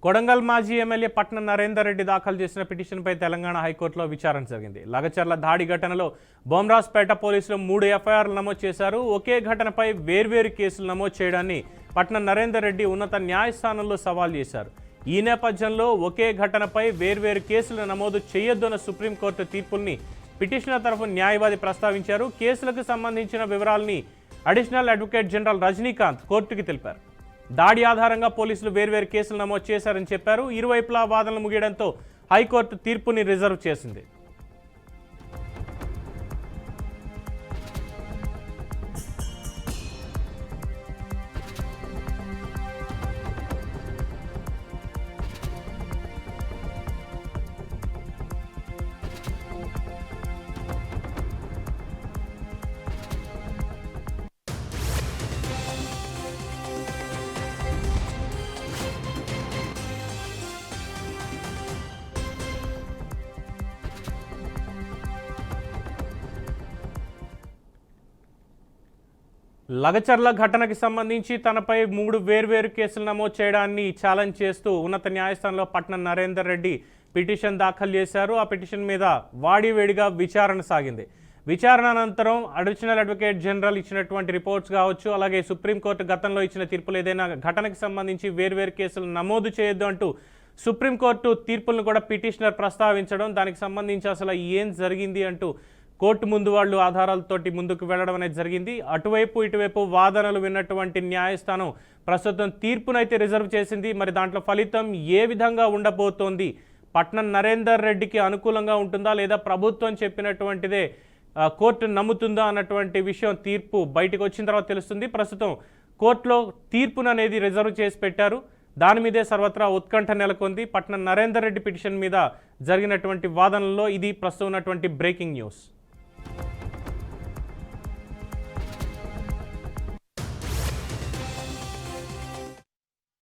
కొడంగల్ మాజీ ఎమ్మెల్యే పట్నం నరేందర్ రెడ్డి దాఖలు చేసిన పిటిషన్పై తెలంగాణ హైకోర్టులో విచారణ జరిగింది. లగచర్ల దాడి ఘటనలో బొమ్రాజ్పేట పోలీసులు 3 ఎఫ్ఐఆర్లు నమోదు చేశారు. ఒకే ఘటనపై వేర్వేరు కేసులు నమోదు చేయడాన్ని పట్నం నరేందర్ రెడ్డి ఉన్నత న్యాయస్థానంలో సవాల్ చేశారు. ఈ నేపథ్యంలో ఒకే ఘటనపై వేర్వేరు కేసులు నమోదు చేయొద్దన్న సుప్రీంకోర్టు తీర్పుల్ని పిటిషనర్ తరఫు న్యాయవాది ప్రస్తావించారు. కేసులకు సంబంధించిన వివరాల్ని అడిషనల్ అడ్వకేట్ జనరల్ రజనీకాంత్ కోర్టుకి తెలిపారు. దాడి ఆధారంగా పోలీసులు వేర్వేరు కేసులు నమోదు చేశారని చెప్పారు. ఇరువైపులా వాదనలు ముగియడంతో హైకోర్టు తీర్పుని రిజర్వ్ చేసింది. లగచర్ల ఘటనకి సంబంధించి తనపై 3 వేర్వేరు కేసులు నమోదు చేయడాన్ని ఛాలెంజ్ చేస్తూ ఉన్నత న్యాయస్థానంలో పట్నం నరేందర్ రెడ్డి పిటిషన్ దాఖలు చేశారు. ఆ పిటిషన్ మీద వాడివేడిగా విచారణ సాగింది. విచారణ అనంతరం అడిషనల్ అడ్వకేట్ జనరల్ ఇచ్చినటువంటి రిపోర్ట్స్ కావచ్చు, అలాగే సుప్రీంకోర్టు గతంలో ఇచ్చిన తీర్పులు ఏదైనా ఘటనకు సంబంధించి వేర్వేరు కేసులు నమోదు చేయొద్దు అంటూ సుప్రీంకోర్టు తీర్పులను కూడా పిటిషనర్ ప్రస్తావించడం, దానికి సంబంధించి అసలు ఏం జరిగింది అంటూ కోర్టు ముందు వాళ్ళు ఆధారాలతోటి ముందుకు వెళ్లడం అనేది జరిగింది. అటువైపు ఇటువైపు వాదనలు విన్నటువంటి న్యాయస్థానం ప్రస్తుతం తీర్పునైతే రిజర్వ్ చేసింది. మరి దాంట్లో ఫలితం ఏ విధంగా ఉండబోతోంది? పట్నం నరేందర్ రెడ్డికి అనుకూలంగా ఉంటుందా, లేదా ప్రభుత్వం చెప్పినటువంటిదే కోర్టు నమ్ముతుందా అన్నటువంటి విషయం తీర్పు బయటకు వచ్చిన తర్వాత తెలుస్తుంది. ప్రస్తుతం కోర్టులో తీర్పును అనేది రిజర్వ్ చేసి పెట్టారు. దాని మీదే సర్వత్రా ఉత్కంఠ నెలకొంది. పట్నం నరేందర్ రెడ్డి పిటిషన్ మీద జరిగినటువంటి వాదనల్లో ఇది ప్రస్తుతం ఉన్నటువంటి బ్రేకింగ్ న్యూస్.